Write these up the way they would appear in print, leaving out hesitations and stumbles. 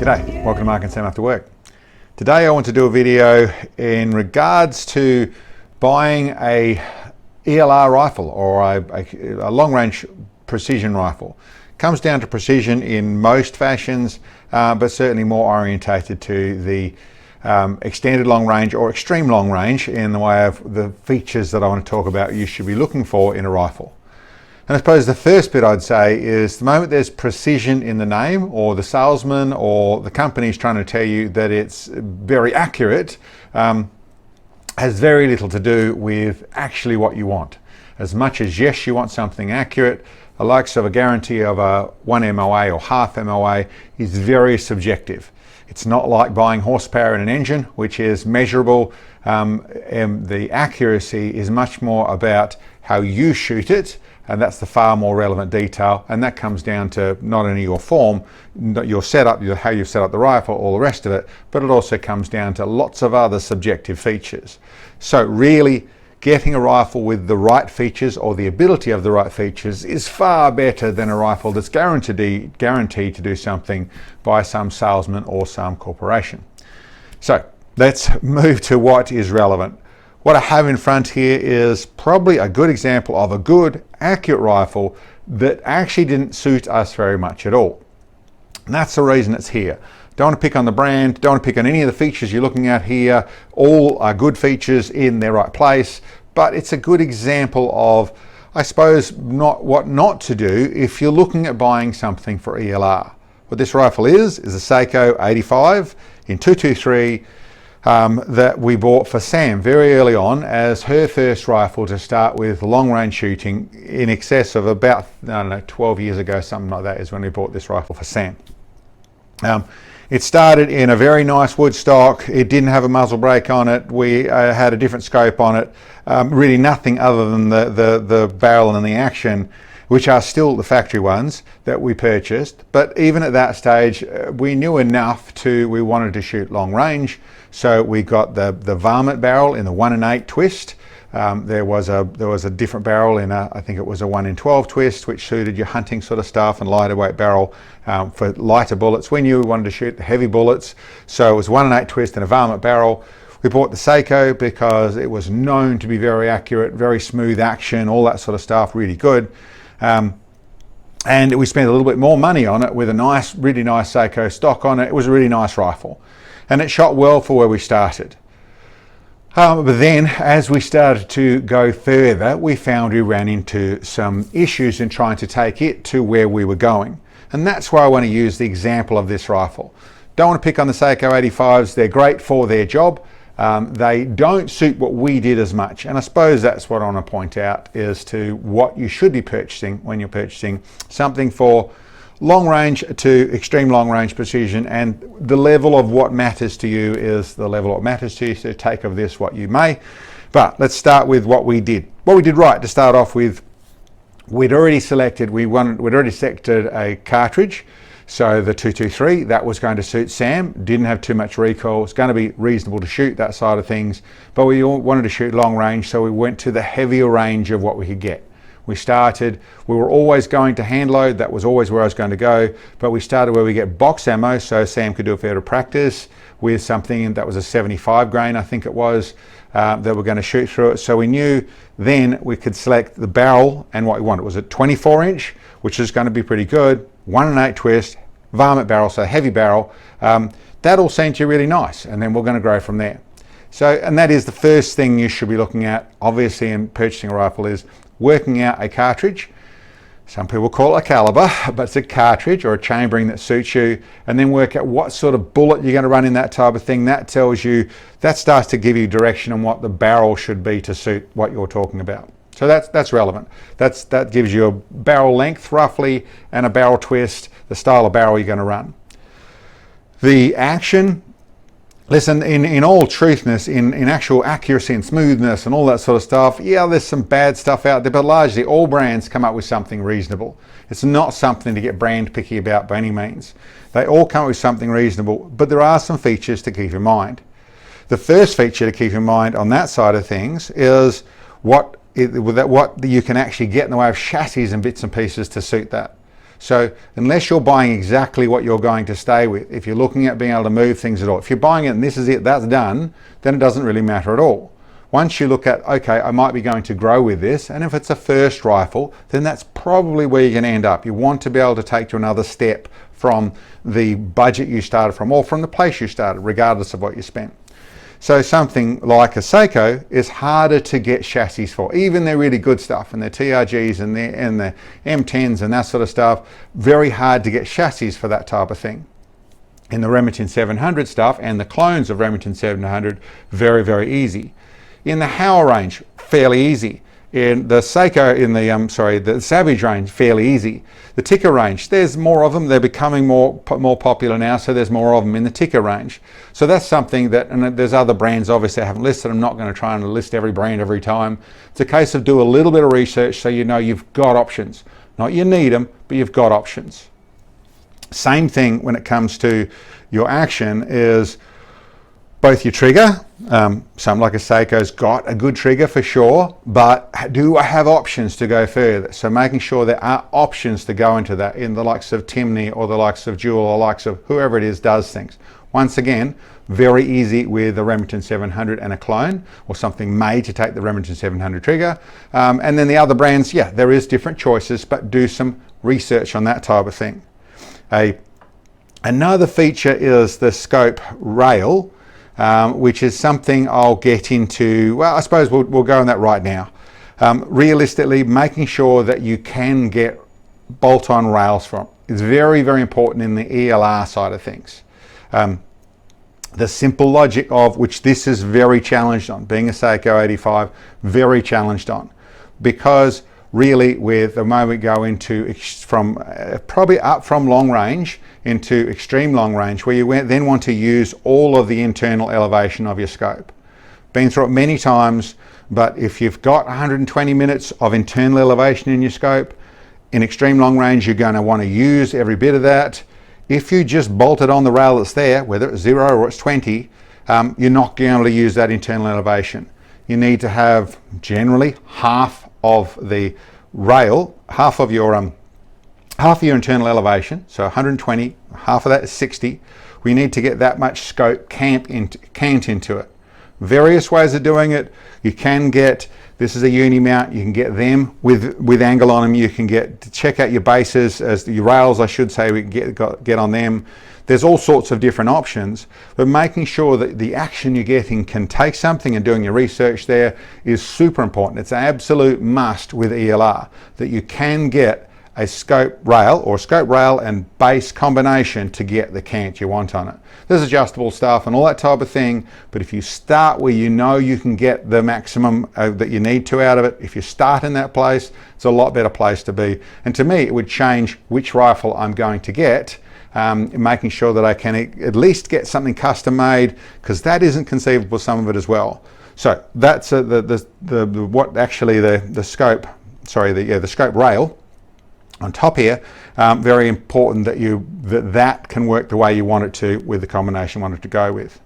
G'day, welcome to Mark and Sam After Work. Today I want to do a video in regards to buying a ELR rifle or a long-range precision rifle. Comes down to precision in most fashions, but certainly more orientated to the extended long range or extreme long range in the way of the features that I want to talk about you should be looking for in a rifle. And I suppose the first bit I'd say is the moment there's precision in the name, or the salesman or the company is trying to tell you that it's very accurate, has very little to do with actually what you want. As much as yes, you want something accurate, the likes of a guarantee of a 1 MOA or half MOA is very subjective. It's not like buying horsepower in an engine, which is measurable. The accuracy is much more about how you shoot it, and that's the far more relevant detail, and that comes down to not only your form, your setup, how you've set up the rifle, all the rest of it, but it also comes down to lots of other subjective features. So really, getting a rifle with the right features or the ability of the right features is far better than a rifle that's guaranteed to do something by some salesman or some corporation. So let's move to what is relevant. What I have in front here is probably a good example of a good, accurate rifle that actually didn't suit us very much at all. And that's the reason it's here. Don't want to pick on the brand, don't want to pick on any of the features you're looking at here. All are good features in their right place, but it's a good example of, I suppose, what not to do if you're looking at buying something for ELR. What this rifle is a Seiko 85 in 223 that we bought for Sam very early on as her first rifle to start with long range shooting in excess of about, 12 years ago, something like that is when we bought this rifle for Sam. It started in a very nice wood stock. It didn't have a muzzle brake on it. We had a different scope on it. Really nothing other than the barrel and the action, which are still the factory ones that we purchased. But even at that stage, we knew enough we wanted to shoot long range. So we got the varmint barrel in the 1 in 8 twist. There was a different barrel in I think it was a 1 in 12 twist, which suited your hunting sort of stuff, and lighter weight barrel for lighter bullets. We knew we wanted to shoot the heavy bullets, so it was 1 in 8 twist and a varmint barrel. We bought the Seiko because it was known to be very accurate, very smooth action, all that sort of stuff, really good. And we spent a little bit more money on it with a really nice Seiko stock on it. It was a really nice rifle, and it shot well for where we started. But then as we started to go further, we found we ran into some issues in trying to take it to where we were going. And that's why I want to use the example of this rifle. Don't want to pick on the Seiko 85s. They're great for their job. They don't suit what we did as much. And I suppose that's what I want to point out as to what you should be purchasing when you're purchasing something for long range to extreme long range precision, and the level of what matters to you is the level of what matters to you, so take of this what you may. But let's start with what we did. What we did right to start off with, we'd already selected a cartridge. So the 223, that was going to suit Sam, didn't have too much recoil, it's going to be reasonable to shoot that side of things, but we all wanted to shoot long range, so we went to the heavier range of what we could get. We were always going to hand load, that was always where I was going to go, but we started where we get box ammo, so Sam could do a fair bit of practice with something that was a 75 grain, I think it was, that we're going to shoot through it. So we knew then we could select the barrel and what we wanted. It was a 24 inch, which is going to be pretty good, 1 in 8 twist, varmint barrel, so heavy barrel. That all seemed to be really nice, and then we're going to grow from there. So, and that is the first thing you should be looking at, obviously, in purchasing a rifle, is working out a cartridge. Some people call it a caliber, but it's a cartridge or a chambering that suits you, and then work out what sort of bullet you're going to run in that type of thing. That starts to give you direction on what the barrel should be to suit what you're talking about. So that's relevant. That gives you a barrel length roughly and a barrel twist, the style of barrel you're going to run. The action, listen, in all truthness, in actual accuracy and smoothness and all that sort of stuff, yeah, there's some bad stuff out there, but largely all brands come up with something reasonable. It's not something to get brand picky about by any means. They all come up with something reasonable, but there are some features to keep in mind. The first feature to keep in mind on that side of things is what you can actually get in the way of chassis and bits and pieces to suit that. So unless you're buying exactly what you're going to stay with, if you're looking at being able to move things at all, if you're buying it and this is it, that's done, then it doesn't really matter at all. Once you look at, okay, I might be going to grow with this, and if it's a first rifle, then that's probably where you're going to end up. You want to be able to take to another step from the budget you started from, or from the place you started, regardless of what you spent. So something like a Seiko is harder to get chassis for. Even their really good stuff and their TRGs and the M10s and that sort of stuff, very hard to get chassis for that type of thing. In the Remington 700 stuff and the clones of Remington 700, very, very easy. In the Howell range, fairly easy. In the Seiko, the Savage range, fairly easy. The Tikka range, there's more of them. They're becoming more popular now, so there's more of them in the Tikka range. So that's something that, and there's other brands obviously I haven't listed. I'm not going to try and list every brand every time. It's a case of do a little bit of research so you know you've got options. Not you need them, but you've got options. Same thing when it comes to your action is both your trigger. Something like a Seiko's got a good trigger for sure, but do I have options to go further? So making sure there are options to go into that in the likes of Timney or the likes of Jewel or likes of whoever it is does things. Once again, very easy with the Remington 700 and a clone or something made to take the Remington 700 trigger. And then the other brands, yeah, there is different choices, but do some research on that type of thing. Another feature is the scope rail, which is something I'll get into. Well, I suppose we'll go on that right now. Realistically, making sure that you can get bolt-on rails from is very, very important in the ELR side of things. The simple logic of which this is very challenged on, being a Seiko 85, very challenged on, because really with the moment we go into from probably up from long range into extreme long range, where you then want to use all of the internal elevation of your scope. Been through it many times, but if you've got 120 minutes of internal elevation in your scope, in extreme long range, you're going to want to use every bit of that. If you just bolt it on the rail that's there, whether it's 0 or it's 20, you're not going to be able to use that internal elevation. You need to have generally half of the rail, half of your internal elevation, so 120, half of that is 60. We need to get that much scope cant into it. Various ways of doing it. You can get, this is a uni mount, you can get them with angle on them. You can check out your bases, as your rails I should say, we can get on them. There's all sorts of different options, but making sure that the action you're getting can take something and doing your research there is super important. It's an absolute must with ELR, that you can get a scope rail and base combination to get the cant you want on it. There's adjustable stuff and all that type of thing, but if you start where you know you can get the maximum that you need to out of it, if you start in that place, it's a lot better place to be. And to me, it would change which rifle I'm going to get, making sure that I can at least get something custom made, because that isn't conceivable, some of it as well. So that's the scope rail on top here. Very important that that can work the way you want it to with the combination you want it to go with.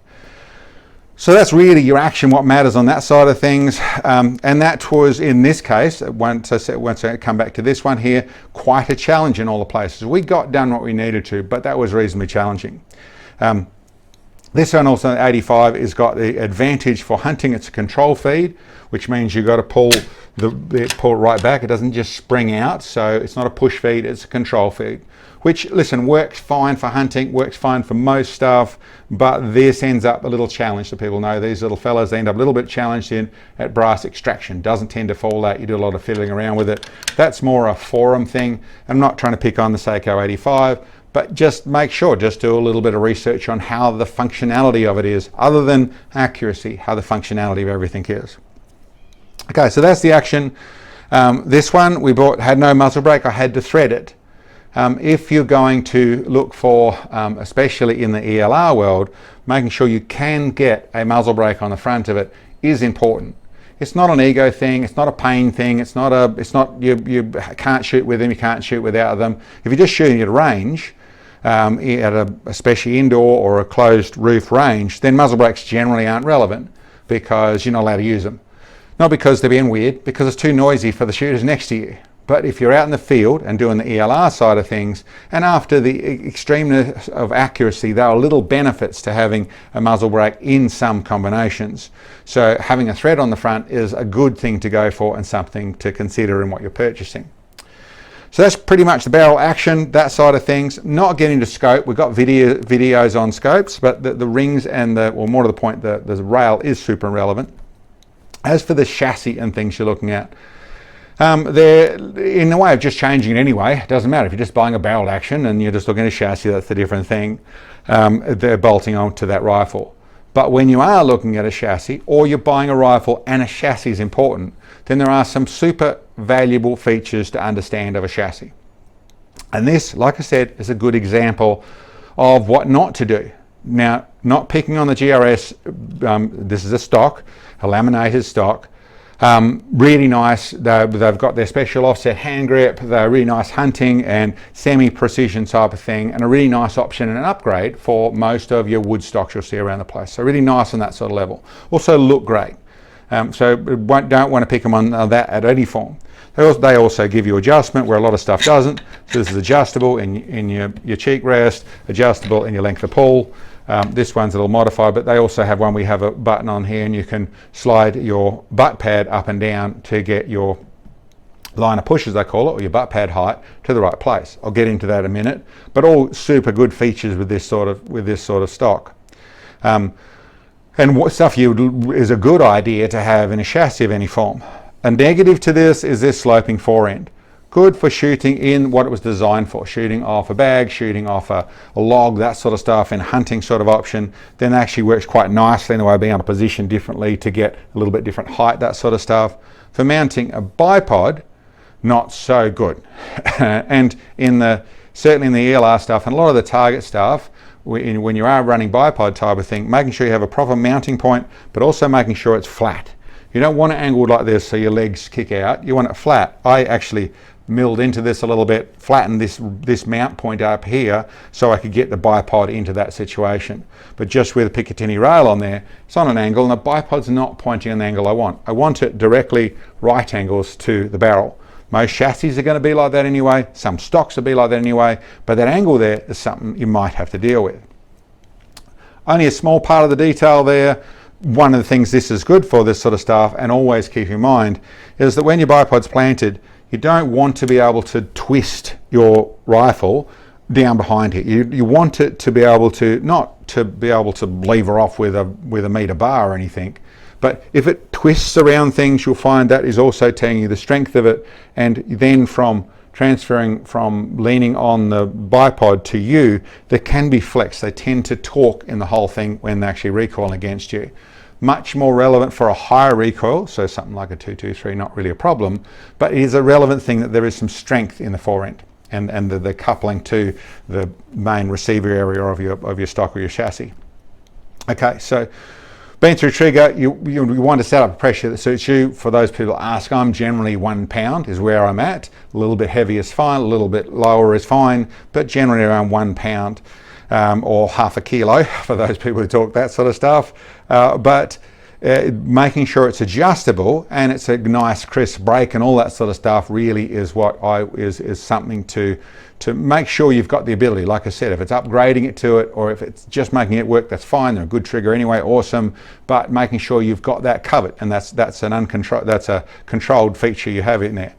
So that's really your action, what matters on that side of things. And that was, in this case, once I come back to this one here, quite a challenge in all the places. We got done what we needed to, but that was reasonably challenging. This one also, 85, has got the advantage for hunting. It's a control feed, which means you've got to pull it right back. It doesn't just spring out, so it's not a push feed, it's a control feed. Which, listen, works fine for hunting, works fine for most stuff, but this ends up a little challenged, so people know these little fellas, they end up a little bit challenged at brass extraction. Doesn't tend to fall out, you do a lot of fiddling around with it. That's more a forum thing. I'm not trying to pick on the Seiko 85, but just make sure, just do a little bit of research on how the functionality of it is, other than accuracy, how the functionality of everything is. Okay, so that's the action. This one we bought, had no muzzle brake, I had to thread it. If you're going to look for, especially in the ELR world, making sure you can get a muzzle brake on the front of it is important. It's not an ego thing, it's not a pain thing, it's not you can't shoot with them, you can't shoot without them. If you're just shooting at range, at especially indoor or a closed roof range, then muzzle brakes generally aren't relevant, because you're not allowed to use them. Not because they're being weird, because it's too noisy for the shooters next to you. But if you're out in the field and doing the ELR side of things, and after the extremeness of accuracy, there are little benefits to having a muzzle brake in some combinations. So having a thread on the front is a good thing to go for and something to consider in what you're purchasing. So that's pretty much the barrel action, that side of things. Not getting into scope, we've got videos on scopes, but the rings and well, more to the point, the rail is super relevant. As for the chassis and things you're looking at, they're in the way of just changing it anyway. It doesn't matter if you're just buying a barrel action and you're just looking at a chassis, that's the different thing. They're bolting onto that rifle. But when you are looking at a chassis, or you're buying a rifle and a chassis is important, then there are some super valuable features to understand of a chassis. And this, like I said, is a good example of what not to do. Now, not picking on the GRS, this is a stock, a laminated stock. Really nice. They've got their special offset hand grip. They're really nice hunting and semi-precision type of thing, and a really nice option and an upgrade for most of your wood stocks you'll see around the place. So really nice on that sort of level. Also look great. So don't want to pick them on that at any form. They also give you adjustment where a lot of stuff doesn't. So this is adjustable in your cheek rest, adjustable in your length of pull. This one's a little modified, but they also have one, we have a button on here and you can slide your butt pad up and down to get your line of push, as they call it, or your butt pad height to the right place. I'll get into that in a minute, but all super good features with this sort of stock. And what stuff is a good idea to have in a chassis of any form. A negative to this is this sloping forend. Good for shooting in what it was designed for, shooting off a bag, shooting off a log, that sort of stuff, in hunting sort of option. Then it actually works quite nicely in the way of being able to position differently to get a little bit different height, that sort of stuff. For mounting a bipod, not so good. And certainly in the ELR stuff and a lot of the target stuff, when you are running bipod type of thing, making sure you have a proper mounting point, but also making sure it's flat. You don't want it angled like this so your legs kick out. You want it flat. I actually milled into this a little bit, flattened this mount point up here so I could get the bipod into that situation. But just with a Picatinny rail on there, it's on an angle and the bipod's not pointing on the angle I want. I want it directly right angles to the barrel. Most chassis are going to be like that anyway, some stocks will be like that anyway, but that angle there is something you might have to deal with. Only a small part of the detail there. One of the things this is good for, this sort of stuff, and always keep in mind, is that when your bipod's planted, you don't want to be able to twist your rifle down behind here. You want it to be able to, not to be able to lever off with a meter bar or anything, but if it twists around things, you'll find that is also telling you the strength of it, and then from transferring from leaning on the bipod to you, there can be flex. They tend to torque in the whole thing when they're actually recoiling against you. Much more relevant for a higher recoil, so something like a 223, not really a problem, but it is a relevant thing that there is some strength in the forend and the coupling to the main receiver area of your stock or your chassis. Okay, so been through trigger, you want to set up a pressure that suits you. For those people that ask, I'm generally 1 pound is where I'm at. A little bit heavy is fine, a little bit lower is fine, but generally around 1 pound. Or half a kilo for those people who talk that sort of stuff. Making sure it's adjustable and it's a nice crisp brake and all that sort of stuff really is what is something to make sure you've got the ability. Like I said, if it's upgrading it to it or if it's just making it work, that's fine. They're a good trigger anyway, awesome. But making sure you've got that covered, and that's a controlled feature you have in there.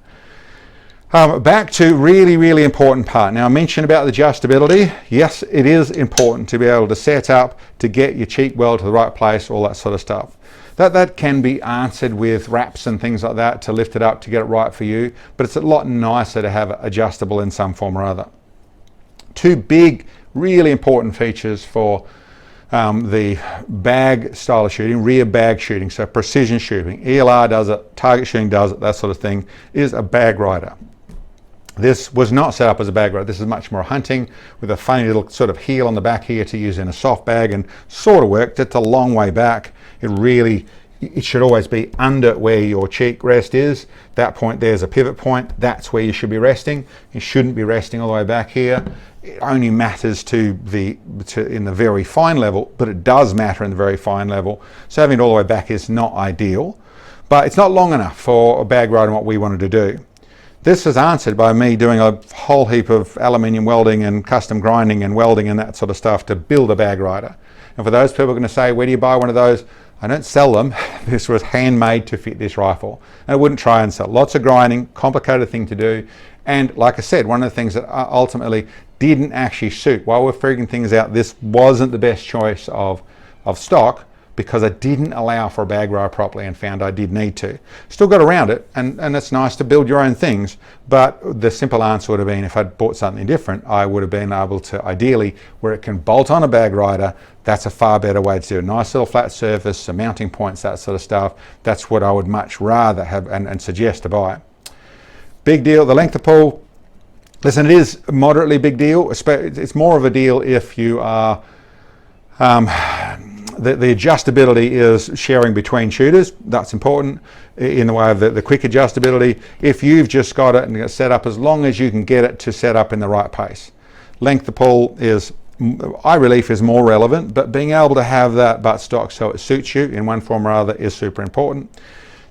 Back to really important part. Now I mentioned about the adjustability. Yes, it is important to be able to set up to get your cheek well to the right place, all that sort of stuff. That can be answered with wraps and things like that to lift it up to get it right for you, but it's a lot nicer to have it adjustable in some form or other. Two big, really important features for the bag style of shooting, rear bag shooting, so precision shooting. ELR does it, target shooting does it, that sort of thing, is a bag rider. This was not set up as a bag rider. This is much more hunting with a funny little sort of heel on the back here to use in a soft bag, and sort of worked. It's a long way back. It should always be under where your cheek rest is. That point there's a pivot point. That's where you should be resting. You shouldn't be resting all the way back here. It only matters in the very fine level, but it does matter in the very fine level. So having it all the way back is not ideal, but it's not long enough for a bag rider and what we wanted to do. This is answered by me doing a whole heap of aluminium welding and custom grinding and welding and that sort of stuff to build a bag rider. And for those people who are going to say, where do you buy one of those? I don't sell them. This was handmade to fit this rifle. And I wouldn't try and sell. Lots of grinding, complicated thing to do. And like I said, one of the things that ultimately didn't actually suit, while we're figuring things out, this wasn't the best choice of stock, because I didn't allow for a bag rider properly and found I did need to. Still got around it, and it's nice to build your own things, but the simple answer would have been, if I'd bought something different, I would have been able to, ideally, where it can bolt on a bag rider, that's a far better way to do it. Nice little flat surface, some mounting points, that sort of stuff. That's what I would much rather have and suggest to buy. Big deal, the length of pull. Listen, it is a moderately big deal. It's more of a deal if you are, the adjustability is sharing between shooters. That's important in the way of the quick adjustability. If you've just got it and it's set up, as long as you can get it to set up in the right pace. Length of pull is, eye relief is more relevant, but being able to have that buttstock so it suits you in one form or other is super important.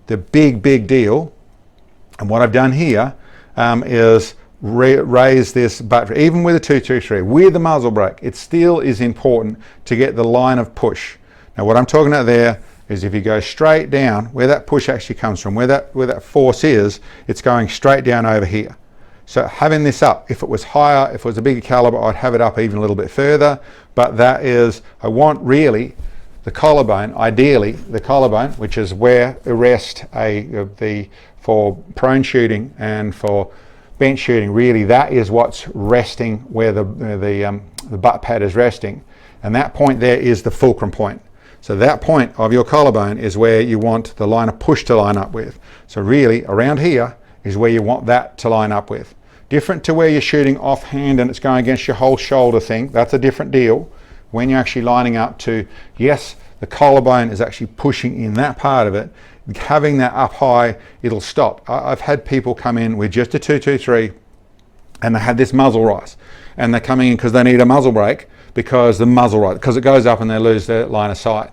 The big deal, and what I've done here is raise this butt, even with a 223, with the muzzle brake, it still is important to get the line of push. Now what I'm talking about there is if you go straight down, where that push actually comes from, where that force is, it's going straight down over here. So having this up, if it was higher, if it was a bigger caliber, I'd have it up even a little bit further, but that is, I want really the collarbone, ideally the collarbone, which is where the rest for prone shooting and for bench shooting, really that is what's resting, where the butt pad is resting, and that point there is the fulcrum point. So that point of your collarbone is where you want the line of push to line up with. So really around here is where you want that to line up with. Different to where you're shooting offhand and it's going against your whole shoulder thing. That's a different deal. When you're actually lining up to, yes, the collarbone is actually pushing in that part of it, having that up high, it'll stop. I've had people come in with just a 223 and they had this muzzle rise, and they're coming in because they need a muzzle brake because it goes up and they lose their line of sight.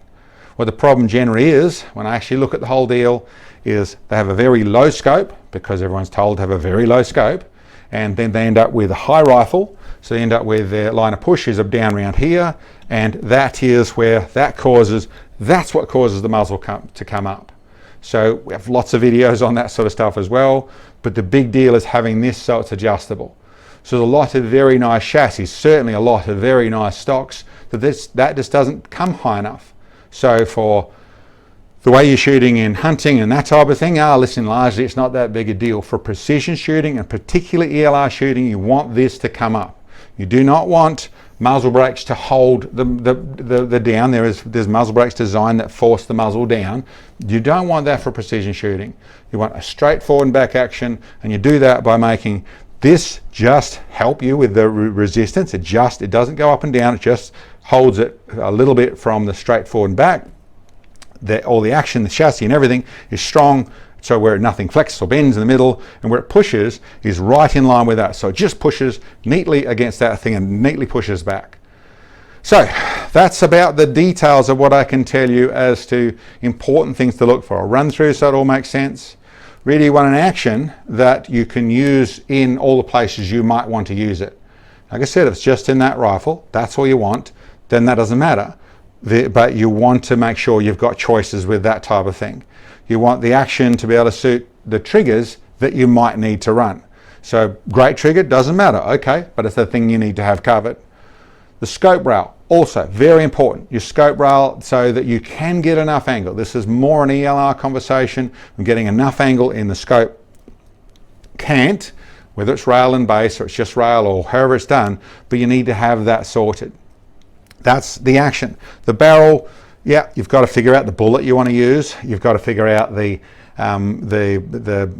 What the problem generally is, when I actually look at the whole deal, is they have a very low scope, because everyone's told to have a very low scope, and then they end up with a high rifle, so they end up with their line of push is down around here, and that is where that's what causes the muzzle to come up. So we have lots of videos on that sort of stuff as well, but the big deal is having this so it's adjustable. So there's a lot of very nice chassis, certainly a lot of very nice stocks, that just doesn't come high enough. So for the way you're shooting in hunting and that type of thing, listen, largely it's not that big a deal. For precision shooting and particularly ELR shooting, you want this to come up. You do not want muzzle brakes to hold the down. There's muzzle brakes designed that force the muzzle down. You don't want that for precision shooting. You want a straightforward and back action, and you do that by making this just help you with the resistance. It doesn't go up and down, it just holds it a little bit from the straightforward and back. All the action, the chassis and everything is strong, so where nothing flexes or bends in the middle, and where it pushes is right in line with that. So it just pushes neatly against that thing and neatly pushes back. So that's about the details of what I can tell you as to important things to look for. I'll run through so it all makes sense. Really, you want an action that you can use in all the places you might want to use it. Like I said, if it's just in that rifle, that's all you want, then that doesn't matter. But you want to make sure you've got choices with that type of thing. You want the action to be able to suit the triggers that you might need to run. So great trigger, doesn't matter, okay, but it's the thing you need to have covered. The scope rail, also very important. Your scope rail so that you can get enough angle. This is more an ELR conversation. Getting enough angle in the scope. Can't, whether it's rail and base or it's just rail or however it's done, but you need to have that sorted. That's the action. The barrel, yeah, you've got to figure out the bullet you want to use. You've got to figure out the round the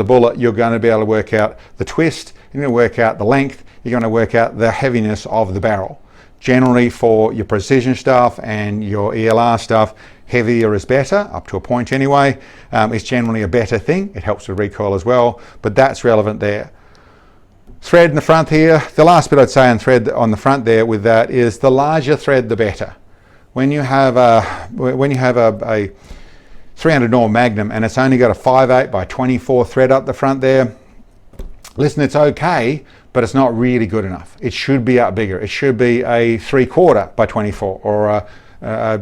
bullet, you're going to be able to work out the twist, you're going to work out the length, you're going to work out the heaviness of the barrel. Generally for your precision stuff and your ELR stuff, heavier is better, up to a point anyway. It's generally a better thing. It helps with recoil as well, but that's relevant there. Thread in the front here, the last bit I'd say on thread on the front there with that is the larger thread the better. When you have a 300 Norm Magnum and it's only got a 5/8 by 24 thread up the front there, listen, it's okay, but it's not really good enough. It should be up bigger. It should be a 3/4 by 24 or a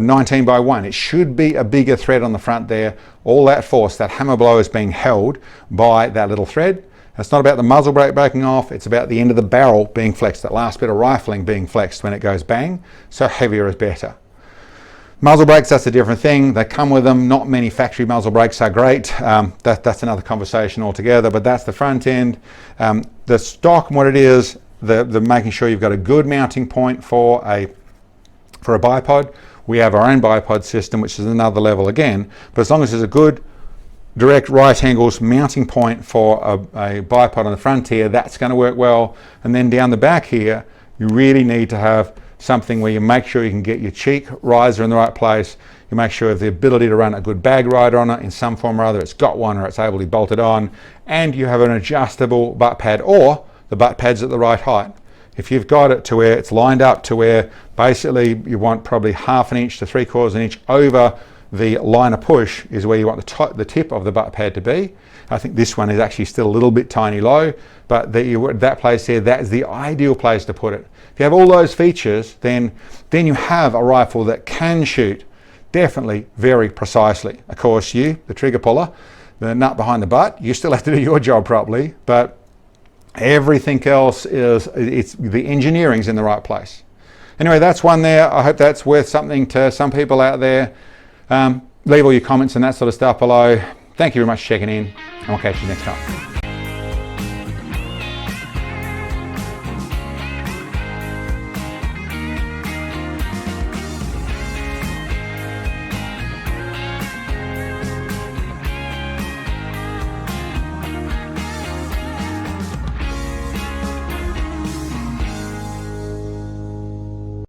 19 by 1. It should be a bigger thread on the front there. All that force, that hammer blow, is being held by that little thread. It's not about the muzzle brake breaking off, it's about the end of the barrel being flexed, that last bit of rifling being flexed when it goes bang. So heavier is better. Muzzle brakes, that's a different thing. They come with them. Not many factory muzzle brakes are great. That's another conversation altogether, but that's the front end. The stock and what it is, the making sure you've got a good mounting point for a bipod. We have our own bipod system, which is another level again, but as long as there's a good direct right angles mounting point for a bipod on the front here, that's going to work well. And then down the back here, you really need to have something where you make sure you can get your cheek riser in the right place. You make sure you have the ability to run a good bag rider on it in some form or other. It's got one or it's able to be bolted on, and you have an adjustable butt pad, or the butt pad's at the right height. If you've got it to where it's lined up to where basically you want probably 1/2 inch to 3/4 inch over the line of push is where you want the tip of the butt pad to be. I think this one is actually still a little bit tiny low, but that place there, that is the ideal place to put it. If you have all those features, then you have a rifle that can shoot definitely very precisely. Of course, you, the trigger puller, the nut behind the butt, you still have to do your job properly, but everything else it's the engineering's in the right place. Anyway, that's one there. I hope that's worth something to some people out there. Leave all your comments and that sort of stuff below. Thank you very much for checking in, and I'll catch you next time.